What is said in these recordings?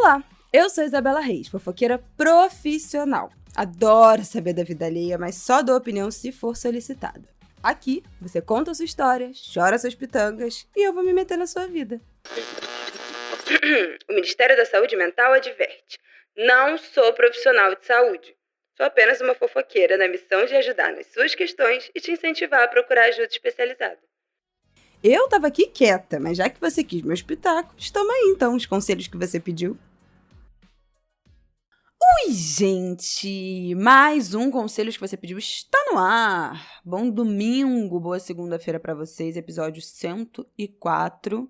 Olá, eu sou Isabela Reis, fofoqueira profissional. Adoro saber da vida alheia, mas só dou opinião se for solicitada. Aqui, você conta a sua história, chora suas pitangas e eu vou me meter na sua vida. O Ministério da Saúde Mental adverte: não sou profissional de saúde. Sou apenas uma fofoqueira na missão de ajudar nas suas questões e te incentivar a procurar ajuda especializada. Eu tava aqui quieta, mas já que você quis meus pitacos, toma aí então os conselhos que você pediu. Oi, gente! Mais um Conselhos que você pediu está no ar. Bom domingo, boa segunda-feira pra vocês, episódio 104.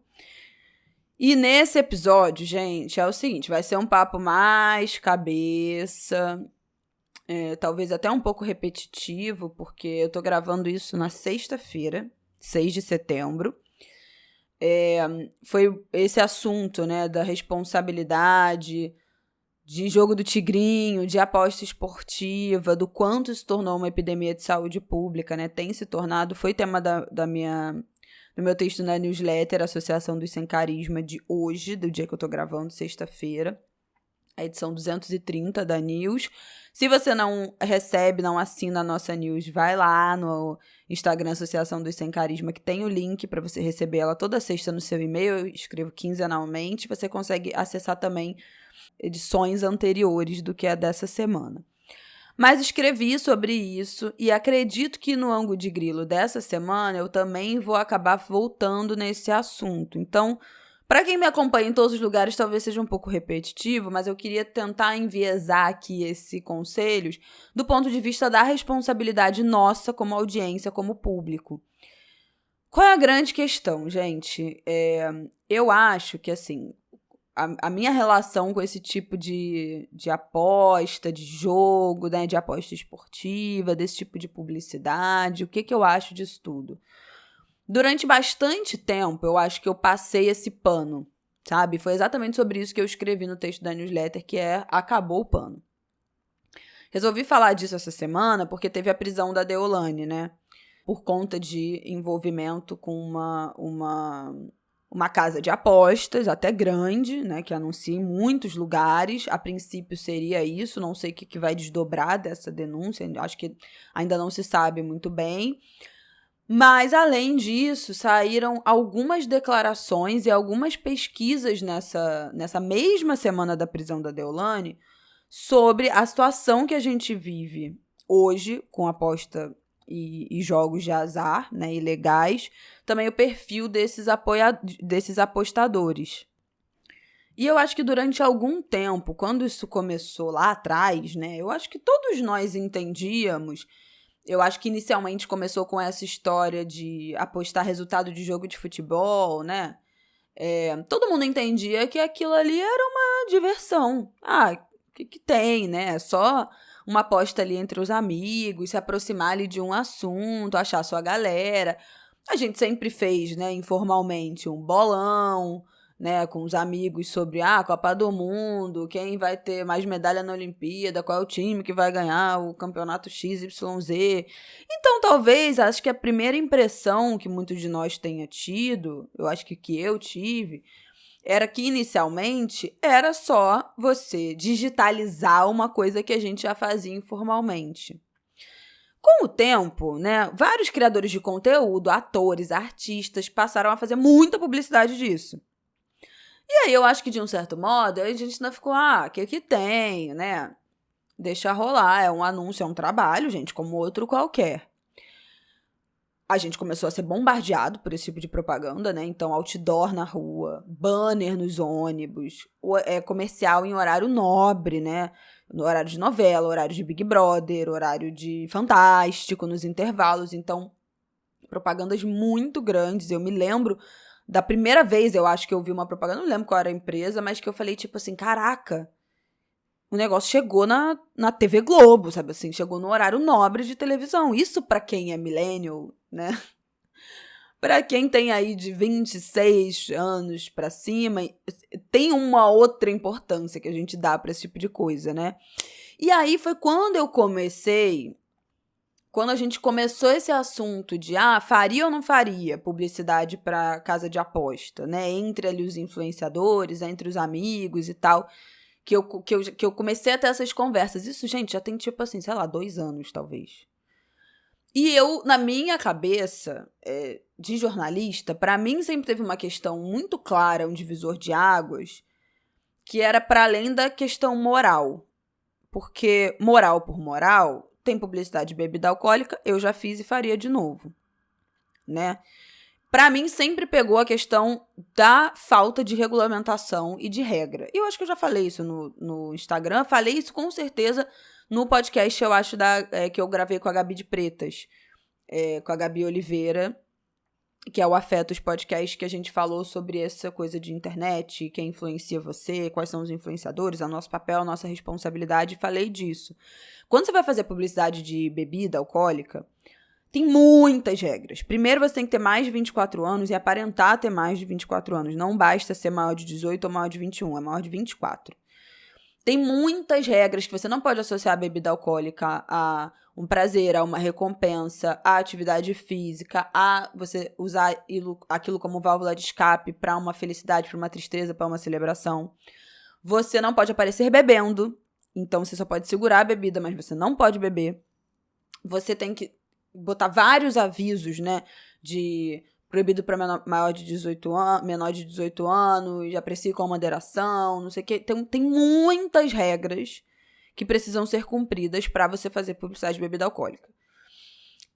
E nesse episódio, gente, é o seguinte, vai ser um papo mais cabeça, talvez até um pouco repetitivo, porque eu tô gravando isso na sexta-feira, 6 de setembro. Foi esse assunto, né, da responsabilidade, de jogo do tigrinho, de aposta esportiva, do quanto se tornou uma epidemia de saúde pública, né, tem se tornado, foi tema do meu texto na newsletter, Associação dos Sem Carisma, de hoje, do dia que eu tô gravando, sexta-feira, a edição 230 da News. Se você não recebe, não assina a nossa news, vai lá no Instagram Associação dos Sem Carisma, que tem o link para você receber ela toda sexta no seu e-mail. Eu escrevo quinzenalmente. Você consegue acessar também edições anteriores do que é dessa semana. Mas escrevi sobre isso e acredito que no ângulo de grilo dessa semana eu também vou acabar voltando nesse assunto. Então, para quem me acompanha em todos os lugares, talvez seja um pouco repetitivo, mas eu queria tentar enviesar aqui esse conselhos do ponto de vista da responsabilidade nossa como audiência, como público. Qual é a grande questão, gente? Eu acho que, assim, a minha relação com esse tipo de aposta, de jogo, né, de aposta esportiva, desse tipo de publicidade, o que eu acho disso tudo? Durante bastante tempo, eu acho que eu passei esse pano, sabe? Foi exatamente sobre isso que eu escrevi no texto da newsletter, que é Acabou o Pano. Resolvi falar disso essa semana porque teve a prisão da Deolane, né? Por conta de envolvimento com uma casa de apostas, até grande, né? Que anuncia em muitos lugares. A princípio seria isso, não sei o que vai desdobrar dessa denúncia, acho que ainda não se sabe muito bem. Mas, além disso, saíram algumas declarações e algumas pesquisas nessa mesma semana da prisão da Deolane sobre a situação que a gente vive hoje com aposta e jogos de azar, né, ilegais, também o perfil desses apostadores. E eu acho que durante algum tempo, quando isso começou lá atrás, né, eu acho que todos nós entendíamos. Eu acho que inicialmente começou com essa história de apostar resultado de jogo de futebol, né? Todo mundo entendia que aquilo ali era uma diversão. Ah, o que tem, né? Só uma aposta ali entre os amigos, se aproximar ali de um assunto, achar sua galera. A gente sempre fez, né, informalmente, um bolão, né, com os amigos sobre a Copa do Mundo, quem vai ter mais medalha na Olimpíada, qual é o time que vai ganhar o campeonato XYZ. Então, talvez, acho que a primeira impressão que muitos de nós tenha tido, eu acho que eu tive, era que inicialmente era só você digitalizar uma coisa que a gente já fazia informalmente. Com o tempo, né, vários criadores de conteúdo, atores, artistas passaram a fazer muita publicidade disso. E aí eu acho que, de um certo modo, a gente ainda ficou, o que tem, né? Deixa rolar, é um anúncio, é um trabalho, gente, como outro qualquer. A gente começou a ser bombardeado por esse tipo de propaganda, né? Então, outdoor na rua, banner nos ônibus, comercial em horário nobre, né? No horário de novela, horário de Big Brother, horário de Fantástico, nos intervalos. Então, propagandas muito grandes. Eu me lembro da primeira vez, eu acho que eu vi uma propaganda, não lembro qual era a empresa, mas que eu falei, tipo assim, caraca, o negócio chegou na TV Globo, sabe assim, chegou no horário nobre de televisão. Isso pra quem é millennial, né? Pra quem tem aí de 26 anos pra cima, tem uma outra importância que a gente dá pra esse tipo de coisa, né? E aí foi quando eu comecei quando a gente começou esse assunto de, faria ou não faria publicidade para casa de aposta, né? Entre ali os influenciadores, entre os amigos e tal, que eu comecei a ter essas conversas. Isso, gente, já tem tipo assim, sei lá, 2 anos, talvez. E eu, na minha cabeça de jornalista, para mim sempre teve uma questão muito clara, um divisor de águas, que era para além da questão moral. Porque moral por moral, tem publicidade de bebida alcoólica, eu já fiz e faria de novo, né? Para mim sempre pegou a questão da falta de regulamentação e de regra. E eu acho que eu já falei isso no Instagram, falei isso com certeza no podcast, eu acho, que eu gravei com a Gabi de Pretas, com a Gabi Oliveira, que é o Afetos Podcast, que a gente falou sobre essa coisa de internet, quem influencia você, quais são os influenciadores, o nosso papel, a nossa responsabilidade, falei disso. Quando você vai fazer publicidade de bebida alcoólica, tem muitas regras. Primeiro, você tem que ter mais de 24 anos e aparentar ter mais de 24 anos. Não basta ser maior de 18 ou maior de 21, é maior de 24. Tem muitas regras que você não pode associar a bebida alcoólica a um prazer, a uma recompensa, a atividade física, a você usar aquilo como válvula de escape para uma felicidade, para uma tristeza, para uma celebração. Você não pode aparecer bebendo, então você só pode segurar a bebida, mas você não pode beber. Você tem que botar vários avisos, né, de proibido para menor de 18 anos, aprecie com moderação, não sei o quê. Tem muitas regras que precisam ser cumpridas para você fazer publicidade de bebida alcoólica.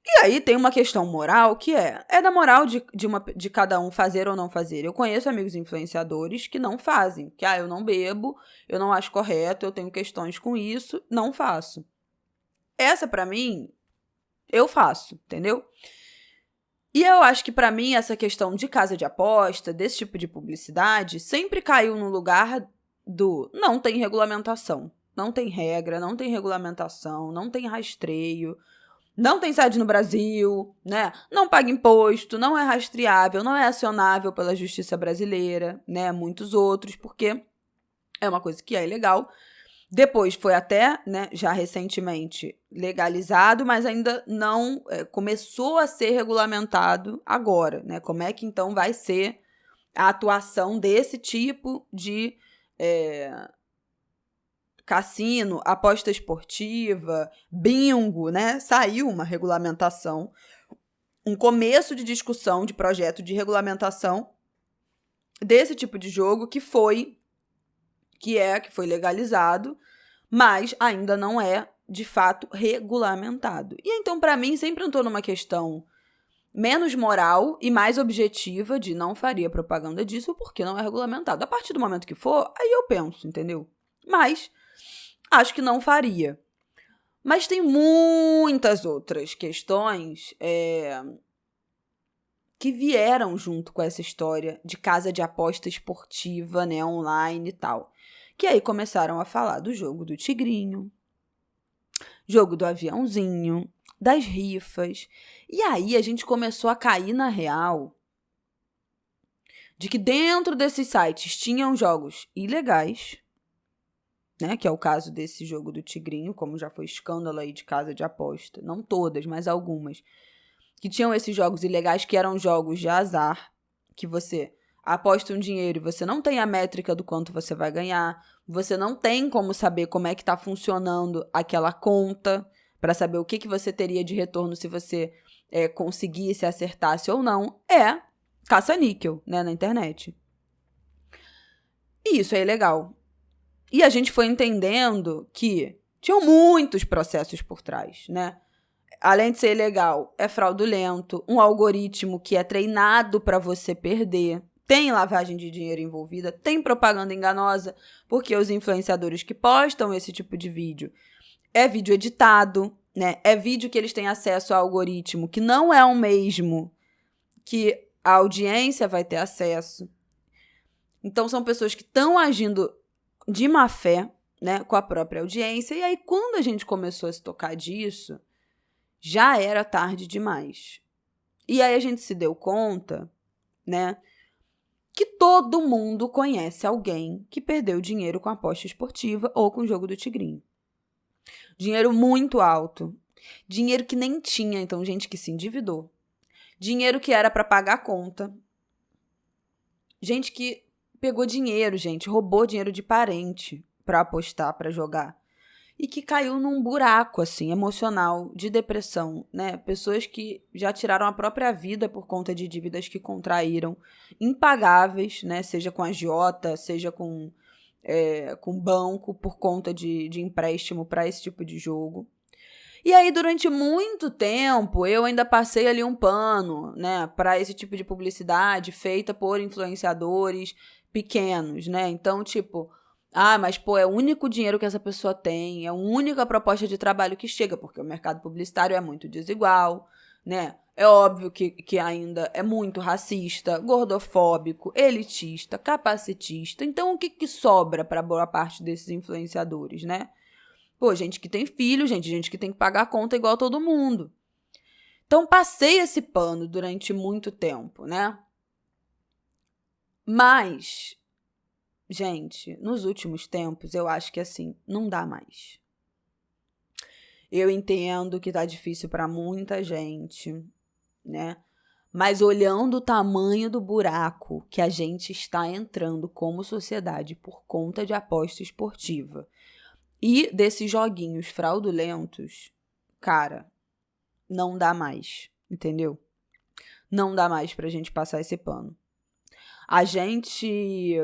E aí tem uma questão moral que é da moral de cada um fazer ou não fazer. Eu conheço amigos influenciadores que não fazem, que eu não bebo, eu não acho correto, eu tenho questões com isso, não faço. Essa, para mim, eu faço, entendeu? E eu acho que, pra mim, essa questão de casa de aposta, desse tipo de publicidade, sempre caiu no lugar do não tem regulamentação, não tem regra, não tem regulamentação, não tem rastreio, não tem sede no Brasil, né? Não paga imposto, não é rastreável, não é acionável pela justiça brasileira, né? Muitos outros, porque é uma coisa que é ilegal. Depois foi até, né, já recentemente legalizado, mas ainda não começou a ser regulamentado agora, né? Como é que então vai ser a atuação desse tipo de cassino, aposta esportiva, bingo, né? Saiu uma regulamentação, um começo de discussão de projeto de regulamentação desse tipo de jogo que foi legalizado, mas ainda não é, de fato, regulamentado. E então, para mim, sempre entrou numa questão menos moral e mais objetiva de não faria propaganda disso porque não é regulamentado. A partir do momento que for, aí eu penso, entendeu? Mas acho que não faria. Mas tem muitas outras questões que vieram junto com essa história de casa de aposta esportiva, né, online e tal. Que aí começaram a falar do jogo do tigrinho, jogo do aviãozinho, das rifas. E aí a gente começou a cair na real de que dentro desses sites tinham jogos ilegais, né, que é o caso desse jogo do tigrinho, como já foi escândalo aí de casa de aposta. Não todas, mas algumas. Que tinham esses jogos ilegais que eram jogos de azar, que você aposta um dinheiro e você não tem a métrica do quanto você vai ganhar, você não tem como saber como é que está funcionando aquela conta, para saber o que você teria de retorno se você conseguisse, acertasse ou não, é caça-níquel, né, na internet. E isso é ilegal. E a gente foi entendendo que tinham muitos processos por trás, né? Além de ser ilegal, é fraudulento, um algoritmo que é treinado para você perder, tem lavagem de dinheiro envolvida, tem propaganda enganosa, porque os influenciadores que postam esse tipo de vídeo é vídeo editado, né? É vídeo que eles têm acesso ao algoritmo, que não é o mesmo que a audiência vai ter acesso. Então, são pessoas que estão agindo de má fé, né, com a própria audiência. E aí, quando a gente começou a se tocar disso, já era tarde demais. E aí a gente se deu conta, né, que todo mundo conhece alguém que perdeu dinheiro com aposta esportiva ou com o jogo do tigrinho. Dinheiro muito alto. dinheiro que nem tinha, então gente que se endividou, dinheiro que era para pagar a conta, gente que pegou dinheiro, gente, roubou dinheiro de parente para apostar, para jogar. E que caiu num buraco, assim, emocional, de depressão, né? Pessoas que já tiraram a própria vida por conta de dívidas que contraíram, impagáveis, né? Seja com agiota, seja com banco, por conta de empréstimo para esse tipo de jogo. E aí, durante muito tempo, eu ainda passei ali um pano, né? Para esse tipo de publicidade feita por influenciadores pequenos, né? Então, tipo... mas pô, é o único dinheiro que essa pessoa tem, é a única proposta de trabalho que chega, porque o mercado publicitário é muito desigual, né? É óbvio que ainda é muito racista, gordofóbico, elitista, capacitista. Então, o que sobra para boa parte desses influenciadores, né? Pô, gente que tem filho, gente que tem que pagar a conta igual todo mundo. Então, passei esse pano durante muito tempo, né? Mas... gente, nos últimos tempos, eu acho que assim, não dá mais. Eu entendo que tá difícil para muita gente, né? Mas olhando o tamanho do buraco que a gente está entrando como sociedade por conta de aposta esportiva e desses joguinhos fraudulentos, cara, não dá mais, entendeu? Não dá mais pra gente passar esse pano. A gente...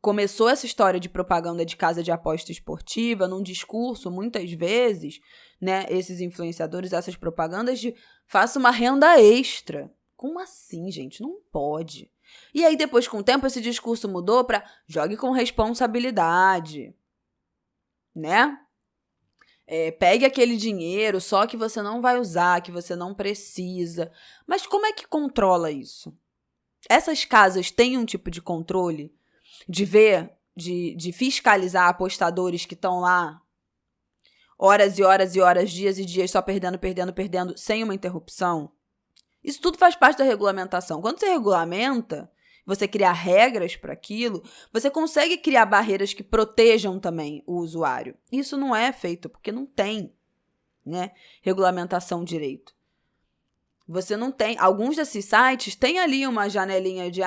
começou essa história de propaganda de casa de aposta esportiva num discurso, muitas vezes, né, esses influenciadores, essas propagandas de faça uma renda extra. Como assim, gente? Não pode. E aí, depois, com o tempo, esse discurso mudou para jogue com responsabilidade, né? Pegue aquele dinheiro, só que você não vai usar, que você não precisa. Mas como é que controla isso? Essas casas têm um tipo de controle? De ver, de fiscalizar apostadores que estão lá horas e horas e horas, dias e dias só perdendo, sem uma interrupção. Isso tudo faz parte da regulamentação. Quando você regulamenta, você cria regras para aquilo, você consegue criar barreiras que protejam também o usuário. Isso não é feito porque não tem, né, regulamentação direito. Você não tem... alguns desses sites têm ali uma janelinha de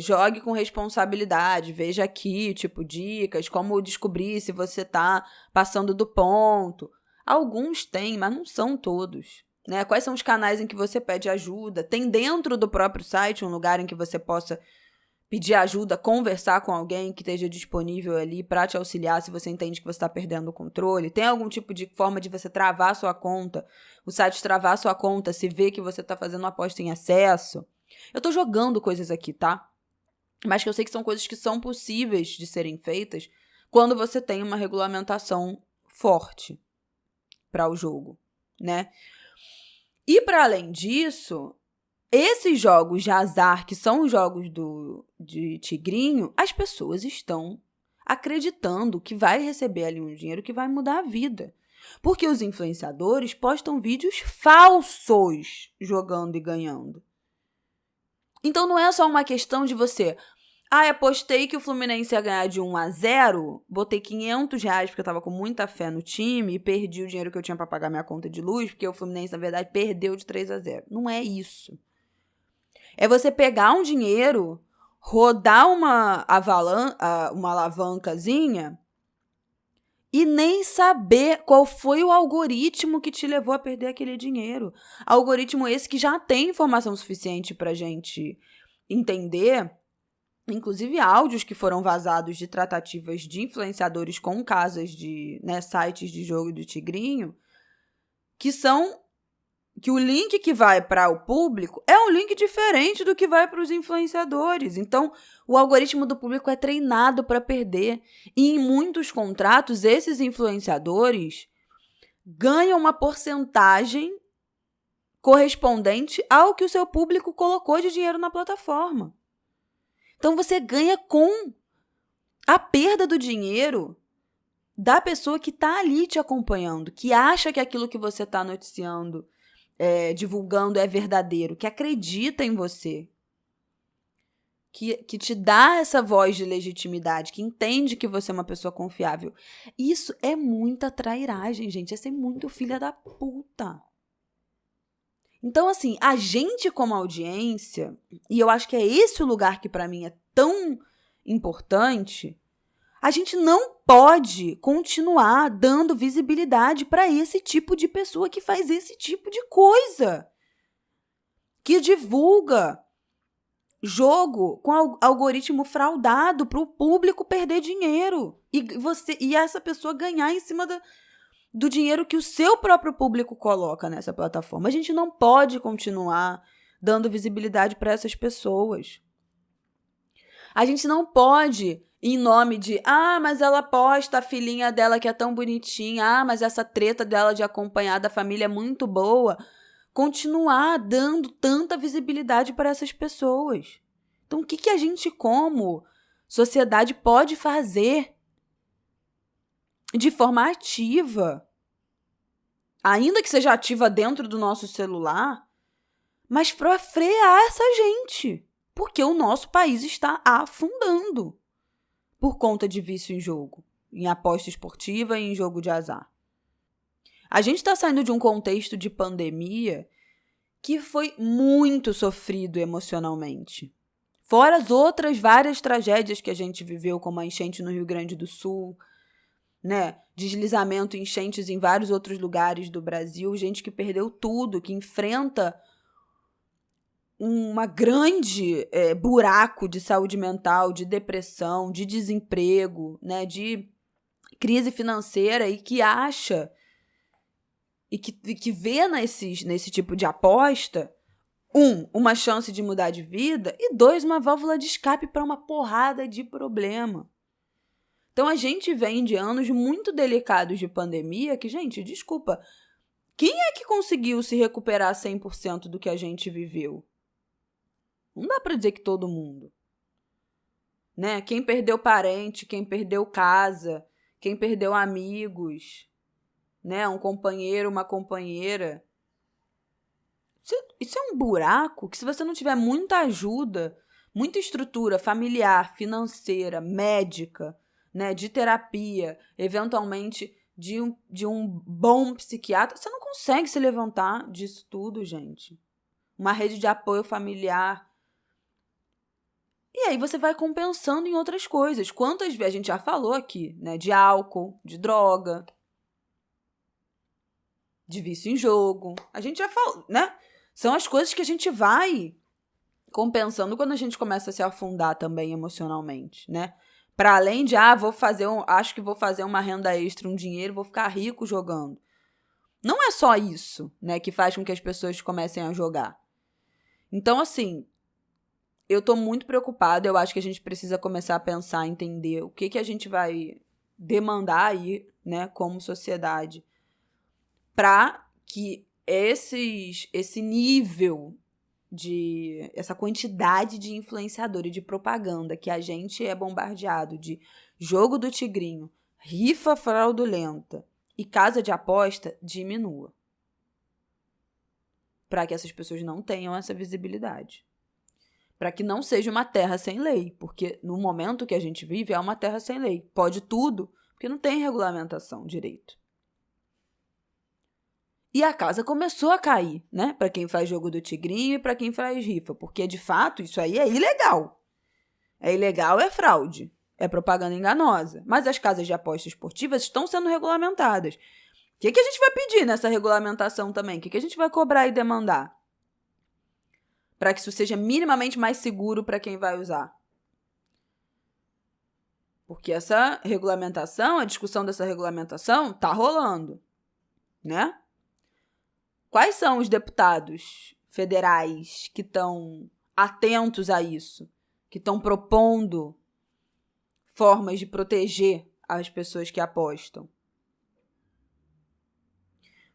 jogue com responsabilidade, veja aqui, tipo, dicas, como descobrir se você tá passando do ponto. Alguns têm, mas não são todos, né? Quais são os canais em que você pede ajuda? Tem dentro do próprio site um lugar em que você possa pedir ajuda, conversar com alguém que esteja disponível ali para te auxiliar se você entende que você está perdendo o controle? Tem algum tipo de forma de você travar a sua conta? O site travar a sua conta se vê que você está fazendo uma aposta em excesso? Eu tô jogando coisas aqui, tá? Mas que eu sei que são coisas que são possíveis de serem feitas quando você tem uma regulamentação forte para o jogo, né? E para além disso, esses jogos de azar, que são os jogos de tigrinho, as pessoas estão acreditando que vai receber ali um dinheiro que vai mudar a vida. Porque os influenciadores postam vídeos falsos jogando e ganhando. Então não é só uma questão de você... apostei que o Fluminense ia ganhar de 1-0, botei R$500 porque eu tava com muita fé no time e perdi o dinheiro que eu tinha pra pagar minha conta de luz, porque o Fluminense, na verdade, perdeu de 3-0. Não é isso. É você pegar um dinheiro, rodar uma alavancazinha e nem saber qual foi o algoritmo que te levou a perder aquele dinheiro. Algoritmo esse que já tem informação suficiente pra gente entender, inclusive áudios que foram vazados de tratativas de influenciadores com casas de, né, sites de jogo do tigrinho, que o link que vai para o público é um link diferente do que vai para os influenciadores. Então, o algoritmo do público é treinado para perder. E em muitos contratos, esses influenciadores ganham uma porcentagem correspondente ao que o seu público colocou de dinheiro na plataforma. Então, você ganha com a perda do dinheiro da pessoa que está ali te acompanhando, que acha que aquilo que você está noticiando, divulgando é verdadeiro, que acredita em você. que te dá essa voz de legitimidade, que entende que você é uma pessoa confiável. Isso é muita trairagem, gente. É ser muito filha da puta. Então, assim, a gente como audiência, e eu acho que é esse o lugar que pra mim é tão importante, a gente não pode continuar dando visibilidade pra esse tipo de pessoa que faz esse tipo de coisa. Que divulga jogo com algoritmo fraudado para o público perder dinheiro e essa pessoa ganhar em cima do dinheiro que o seu próprio público coloca nessa plataforma. A gente não pode continuar dando visibilidade para essas pessoas. A gente não pode, em nome de, mas ela posta a filhinha dela que é tão bonitinha, mas essa treta dela de acompanhar da família é muito boa, continuar dando tanta visibilidade para essas pessoas. Então, o que a gente, como sociedade, pode fazer de forma ativa? Ainda que seja ativa dentro do nosso celular, mas para frear essa gente. Porque o nosso país está afundando por conta de vício em jogo, em aposta esportiva e em jogo de azar. A gente está saindo de um contexto de pandemia que foi muito sofrido emocionalmente. Fora as outras várias tragédias que a gente viveu, como a enchente no Rio Grande do Sul, né? Deslizamento, enchentes em vários outros lugares do Brasil, gente que perdeu tudo, que enfrenta uma grande buraco de saúde mental, de depressão, de desemprego, né? De crise financeira e que acha e que vê nesse tipo de aposta, uma chance de mudar de vida e 2, uma válvula de escape para uma porrada de problema. Então, a gente vem de anos muito delicados de pandemia que, gente, desculpa, quem é que conseguiu se recuperar 100% do que a gente viveu? Não dá para dizer que todo mundo. Né? Quem perdeu parente, quem perdeu casa, quem perdeu amigos, né? Um companheiro, uma companheira. Isso é um buraco que, se você não tiver muita ajuda, muita estrutura familiar, financeira, médica, né, de terapia, eventualmente de um bom psiquiatra, você não consegue se levantar disso tudo, gente. Uma rede de apoio familiar. E aí você vai compensando em outras coisas. Quantas vezes a gente já falou aqui, né, de álcool, de droga, de vício em jogo. A gente já falou, né? São as coisas que a gente vai compensando quando a gente começa a se afundar também emocionalmente, né? Para além de, acho que vou fazer uma renda extra, um dinheiro, vou ficar rico jogando. Não é só isso, né, que faz com que as pessoas comecem a jogar. Então, assim, eu tô muito preocupada, eu acho que a gente precisa começar a pensar, entender o que a gente vai demandar aí, né, como sociedade, para que esse nível essa quantidade de influenciador e de propaganda que a gente é bombardeado de jogo do tigrinho, rifa fraudulenta e casa de aposta diminua. Para que essas pessoas não tenham essa visibilidade. Para que não seja uma terra sem lei, porque no momento que a gente vive é uma terra sem lei. Pode tudo, porque não tem regulamentação direito. E a casa começou a cair, né? Para quem faz jogo do tigrinho e para quem faz rifa. Porque, de fato, isso aí é ilegal. É ilegal, é fraude. É propaganda enganosa. Mas as casas de aposta esportivas estão sendo regulamentadas. O que a gente vai pedir nessa regulamentação também? O que a gente vai cobrar e demandar? Para que isso seja minimamente mais seguro para quem vai usar. Porque essa regulamentação, a discussão dessa regulamentação, tá rolando, né? Quais são os deputados federais que estão atentos a isso? Que estão propondo formas de proteger as pessoas que apostam?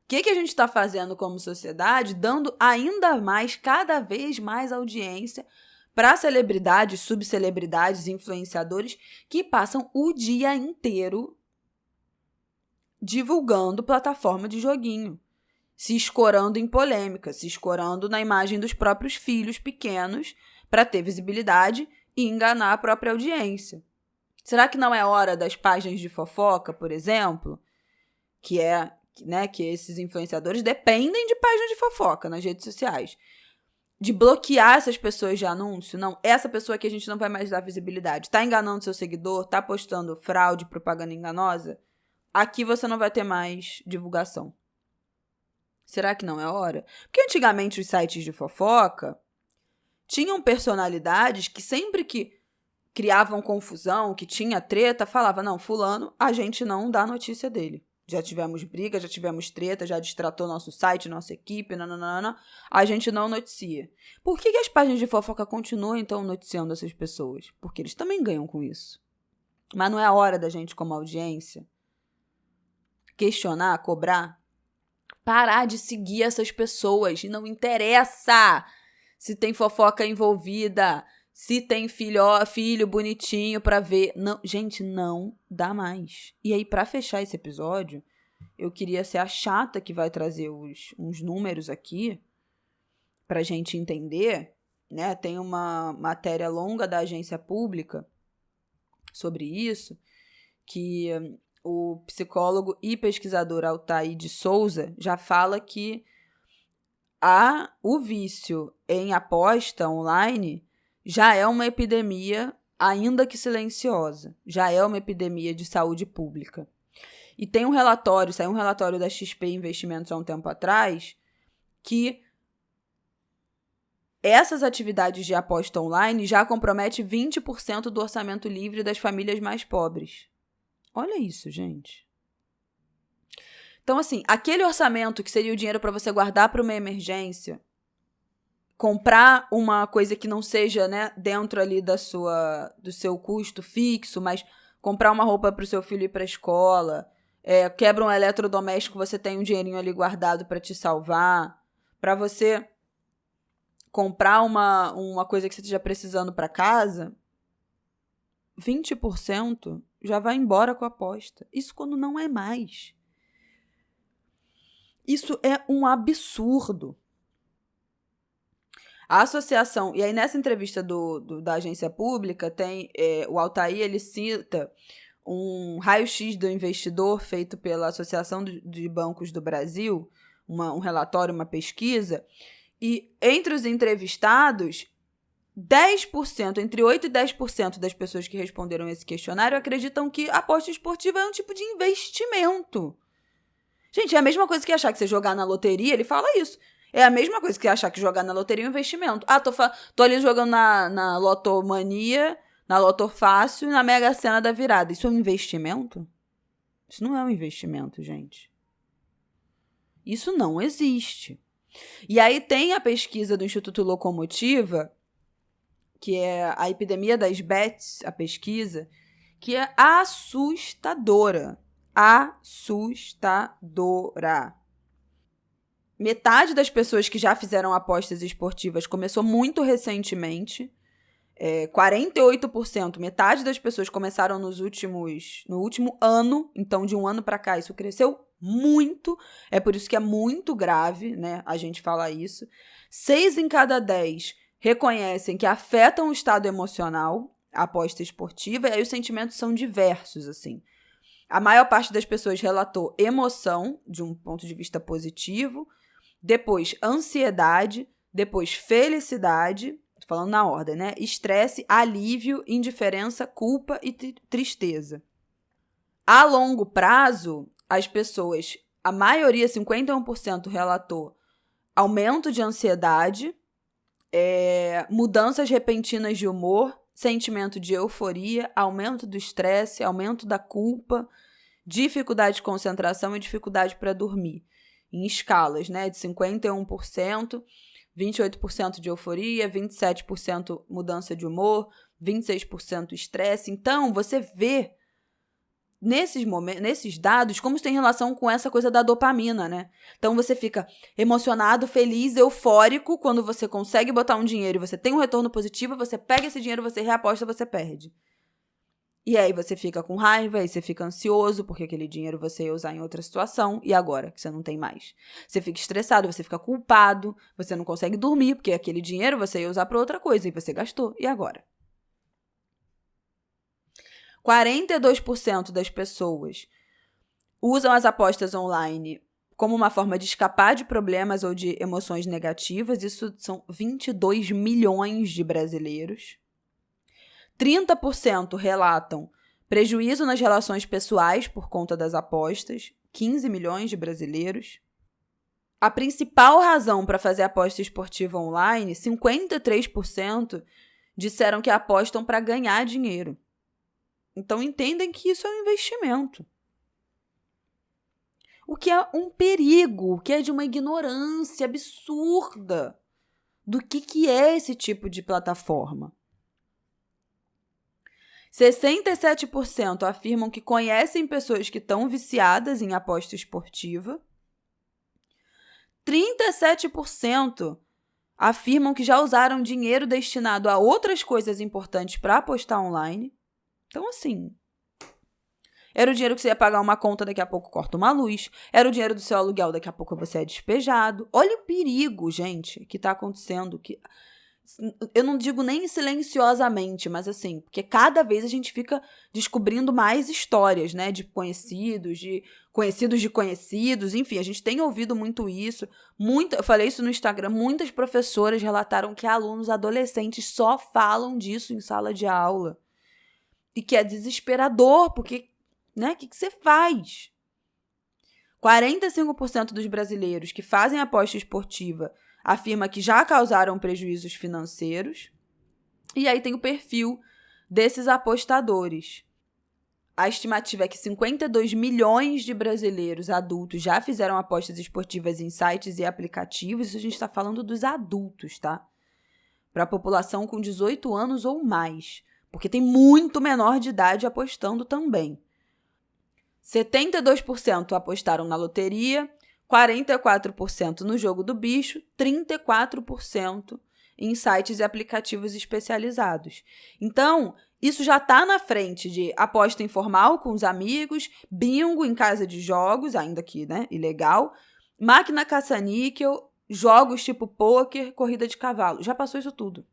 O que a gente está fazendo como sociedade, dando ainda mais, cada vez mais audiência para celebridades, subcelebridades, influenciadores que passam o dia inteiro divulgando plataforma de joguinho, se escorando em polêmica, se escorando na imagem dos próprios filhos pequenos para ter visibilidade e enganar a própria audiência. Será que não é hora das páginas de fofoca, por exemplo, que esses influenciadores dependem de páginas de fofoca nas redes sociais, de bloquear essas pessoas de anúncio? Não, essa pessoa aqui a gente não vai mais dar visibilidade. Tá enganando seu seguidor, tá postando fraude, propaganda enganosa? Aqui você não vai ter mais divulgação. Será que não é hora? Porque antigamente os sites de fofoca tinham personalidades que sempre que criavam confusão, que tinha treta, falava, não, fulano, a gente não dá notícia dele. Já tivemos briga, já tivemos treta, já distratou nosso site, nossa equipe, nananana, a gente não noticia. Por que as páginas de fofoca continuam, então, noticiando essas pessoas? Porque eles também ganham com isso. Mas não é a hora da gente, como audiência, questionar, cobrar? Parar de seguir essas pessoas. Não interessa se tem fofoca envolvida, se tem filho bonitinho pra ver. Não, gente, não dá mais. E aí, pra fechar esse episódio, eu queria ser a chata que vai trazer uns números aqui pra gente entender, né? Tem uma matéria longa da agência pública sobre isso, que o psicólogo e pesquisador Altair de Souza já fala que o vício em aposta online já é uma epidemia, ainda que silenciosa. Já é uma epidemia de saúde pública. E tem saiu um relatório da XP Investimentos há um tempo atrás, que essas atividades de aposta online já comprometem 20% do orçamento livre das famílias mais pobres. Olha isso, gente. Então, assim, aquele orçamento que seria o dinheiro para você guardar para uma emergência, comprar uma coisa que não seja, né, dentro ali do seu custo fixo, mas comprar uma roupa para o seu filho ir para a escola, quebra um eletrodoméstico, você tem um dinheirinho ali guardado para te salvar, para você comprar uma coisa que você esteja precisando para casa, 20% já vai embora com a aposta. Isso quando não é mais. Isso é um absurdo. A associação, e aí nessa entrevista da agência pública, tem o Altair, ele cita um raio-x do investidor feito pela Associação de Bancos do Brasil, um relatório, uma pesquisa, e entre os entrevistados, 10%, entre 8% e 10% das pessoas que responderam esse questionário acreditam que a aposta esportiva é um tipo de investimento. Gente, é a mesma coisa que achar que você jogar na loteria, ele fala isso. É a mesma coisa que achar que jogar na loteria é um investimento. Ah, tô ali jogando na Lotomania, na Loto Fácil e na Mega Sena da virada. Isso é um investimento? Isso não é um investimento, gente. Isso não existe. E aí tem a pesquisa do Instituto Locomotiva, que é a epidemia das bets, a pesquisa, que é assustadora. Assustadora. Metade das pessoas que já fizeram apostas esportivas começou muito recentemente. 48%, metade das pessoas começaram no último ano. Então, de um ano para cá, isso cresceu muito. É por isso que é muito grave, né? A gente fala isso. 6 em cada 10 reconhecem que afetam o estado emocional a aposta esportiva. E aí os sentimentos são diversos, assim. A maior parte das pessoas relatou emoção, de um ponto de vista positivo, depois ansiedade, depois felicidade, tô falando na ordem, né? Estresse, alívio, indiferença, culpa e tristeza. A longo prazo, as pessoas, a maioria, 51%, relatou aumento de ansiedade, mudanças repentinas de humor, sentimento de euforia, aumento do estresse, aumento da culpa, dificuldade de concentração e dificuldade para dormir. Em escalas, né? De 51%, 28% de euforia, 27% mudança de humor, 26% estresse. Então, você vê nesses dados como isso tem relação com essa coisa da dopamina, né? Então, você fica emocionado, feliz, eufórico quando você consegue botar um dinheiro e você tem um retorno positivo, você pega esse dinheiro, você reaposta, você perde. E aí você fica com raiva, aí você fica ansioso, porque aquele dinheiro você ia usar em outra situação, e agora, que você não tem mais? Você fica estressado, você fica culpado, você não consegue dormir, porque aquele dinheiro você ia usar para outra coisa, e você gastou, e agora? 42% das pessoas usam as apostas online como uma forma de escapar de problemas ou de emoções negativas. Isso são 22 milhões de brasileiros. 30% relatam prejuízo nas relações pessoais por conta das apostas. 15 milhões de brasileiros. A principal razão para fazer aposta esportiva online, 53% disseram que apostam para ganhar dinheiro. Então entendem que isso é um investimento. O que é um perigo, o que é de uma ignorância absurda do que é esse tipo de plataforma. 67% afirmam que conhecem pessoas que estão viciadas em aposta esportiva. 37% afirmam que já usaram dinheiro destinado a outras coisas importantes para apostar online. Então, assim, era o dinheiro que você ia pagar uma conta, daqui a pouco corta uma luz. Era o dinheiro do seu aluguel, daqui a pouco você é despejado. Olha o perigo, gente, que está acontecendo. Eu não digo nem silenciosamente, mas assim, porque cada vez a gente fica descobrindo mais histórias, né, de conhecidos de conhecidos, enfim, a gente tem ouvido muito isso. Eu falei isso no Instagram, muitas professoras relataram que alunos adolescentes só falam disso em sala de aula. E que é desesperador, porque, né, o que você faz? 45% dos brasileiros que fazem aposta esportiva afirma que já causaram prejuízos financeiros. E aí tem o perfil desses apostadores. A estimativa é que 52 milhões de brasileiros adultos já fizeram apostas esportivas em sites e aplicativos. Isso a gente está falando dos adultos, tá? Para a população com 18 anos ou mais. Porque tem muito menor de idade apostando também. 72% apostaram na loteria, 44% no jogo do bicho, 34% em sites e aplicativos especializados. Então, isso já está na frente de aposta informal com os amigos, bingo em casa de jogos, ainda que, né, ilegal, máquina caça-níquel, jogos tipo pôquer, corrida de cavalo. Já passou isso tudo.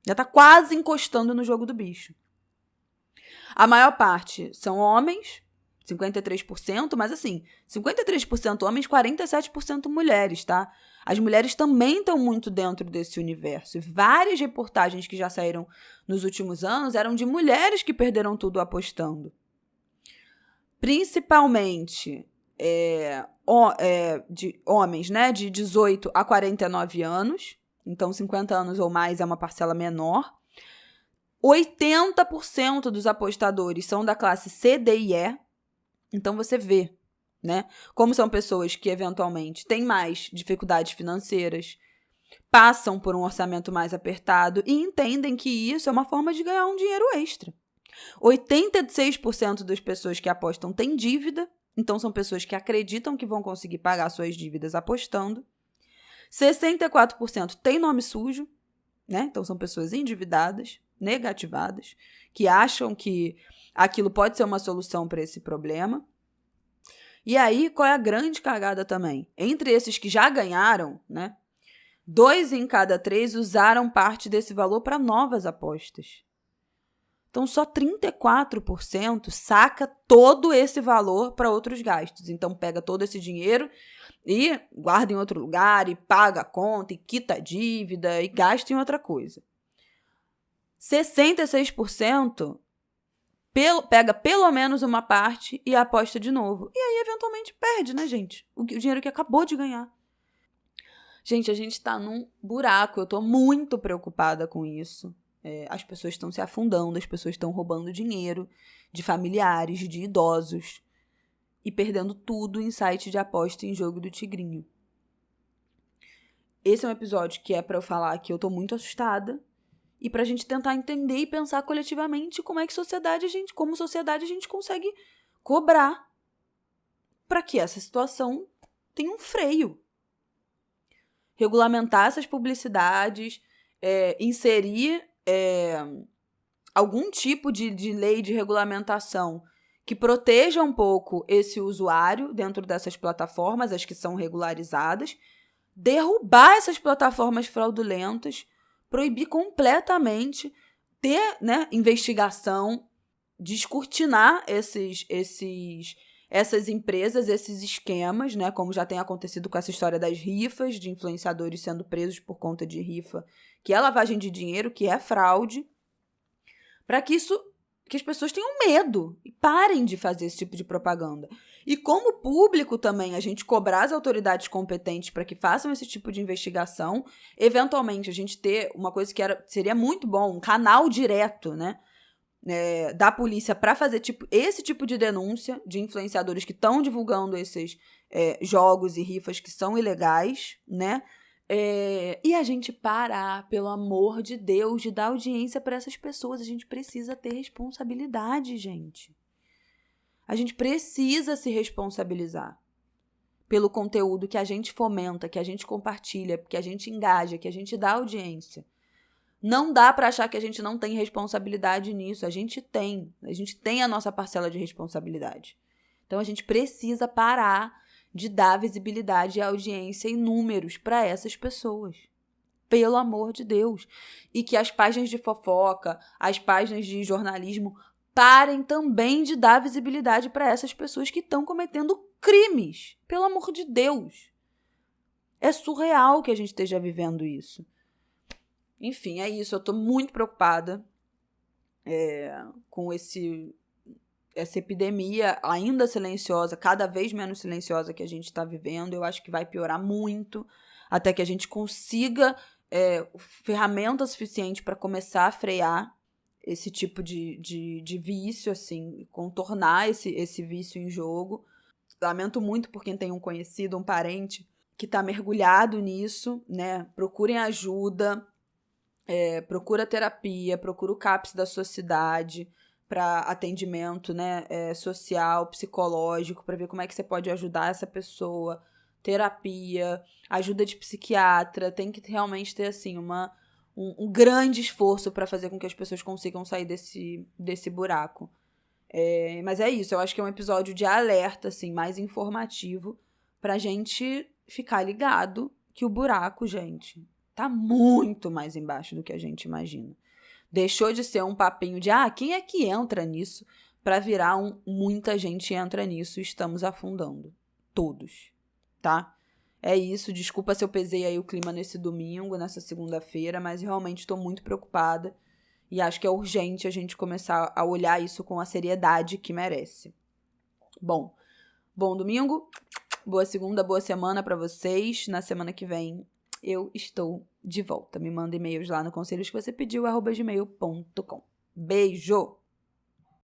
Já está quase encostando no jogo do bicho. A maior parte são homens, 53%, mas assim, 53% homens, 47% mulheres, tá? As mulheres também estão muito dentro desse universo. Várias reportagens que já saíram nos últimos anos eram de mulheres que perderam tudo apostando. Principalmente de homens, né, de 18 a 49 anos. Então, 50 anos ou mais é uma parcela menor. 80% dos apostadores são da classe C, D e E. Então, você vê, né, como são pessoas que, eventualmente, têm mais dificuldades financeiras, passam por um orçamento mais apertado e entendem que isso é uma forma de ganhar um dinheiro extra. 86% das pessoas que apostam têm dívida, então são pessoas que acreditam que vão conseguir pagar suas dívidas apostando. 64% têm nome sujo, né? Então são pessoas endividadas, negativadas, que acham que aquilo pode ser uma solução para esse problema. E aí, qual é a grande cagada também? Entre esses que já ganharam, né? 2 em cada 3 usaram parte desse valor para novas apostas. Então, só 34% saca todo esse valor para outros gastos. Então, pega todo esse dinheiro e guarda em outro lugar, e paga a conta, e quita a dívida, e gasta em outra coisa. 66% pega pelo menos uma parte e aposta de novo. E aí, eventualmente, perde, né, gente? O dinheiro que acabou de ganhar. Gente, a gente tá num buraco. Eu tô muito preocupada com isso. As pessoas estão se afundando, as pessoas estão roubando dinheiro de familiares, de idosos e perdendo tudo em site de aposta em jogo do tigrinho. Esse é um episódio que é pra eu falar que eu tô muito assustada e pra gente tentar entender e pensar coletivamente como é que como sociedade a gente consegue cobrar pra que essa situação tenha um freio. Regulamentar essas publicidades, inserir algum tipo de lei de regulamentação que proteja um pouco esse usuário dentro dessas plataformas, as que são regularizadas, derrubar essas plataformas fraudulentas, proibir completamente, ter, né, investigação, descortinar essas empresas, esses esquemas, né? Como já tem acontecido com essa história das rifas, de influenciadores sendo presos por conta de rifa, que é lavagem de dinheiro, que é fraude, para que as pessoas tenham medo e parem de fazer esse tipo de propaganda. E como público também, a gente cobrar as autoridades competentes para que façam esse tipo de investigação, eventualmente a gente ter uma coisa que seria muito bom, um canal direto, né, da polícia para fazer esse tipo de denúncia de influenciadores que estão divulgando esses jogos e rifas que são ilegais, né? E a gente parar, pelo amor de Deus, de dar audiência para essas pessoas. A gente precisa ter responsabilidade, gente. A gente precisa se responsabilizar pelo conteúdo que a gente fomenta, que a gente compartilha, que a gente engaja, que a gente dá audiência. Não dá para achar que a gente não tem responsabilidade nisso. A gente tem a nossa parcela de responsabilidade. Então a gente precisa parar de dar visibilidade e audiência e números para essas pessoas. Pelo amor de Deus. E que as páginas de fofoca, as páginas de jornalismo parem também de dar visibilidade para essas pessoas que estão cometendo crimes. Pelo amor de Deus. É surreal que a gente esteja vivendo isso. Enfim, é isso. Eu tô muito preocupada com essa epidemia ainda silenciosa, cada vez menos silenciosa que a gente está vivendo. Eu acho que vai piorar muito até que a gente consiga ferramenta suficiente para começar a frear esse tipo de vício, assim, contornar esse vício em jogo. Lamento muito por quem tem um conhecido, um parente que está mergulhado nisso, né? Procurem ajuda. Procura terapia, procura o CAPS da sua cidade para atendimento, né, social, psicológico, para ver como é que você pode ajudar essa pessoa, terapia, ajuda de psiquiatra, tem que realmente ter assim um grande esforço para fazer com que as pessoas consigam sair desse buraco. Mas é isso, eu acho que é um episódio de alerta, assim, mais informativo, pra gente ficar ligado que o buraco, gente, tá muito mais embaixo do que a gente imagina. Deixou de ser um papinho de, quem é que entra nisso? Pra virar muita gente entra nisso e estamos afundando. Todos, tá? É isso, desculpa se eu pesei aí o clima nesse domingo, nessa segunda-feira, mas realmente estou muito preocupada e acho que é urgente a gente começar a olhar isso com a seriedade que merece. Bom domingo, boa segunda, boa semana pra vocês. Na semana que vem eu estou de volta. Me manda e-mails lá no conselhos que você pediu, @gmail.com. Beijo!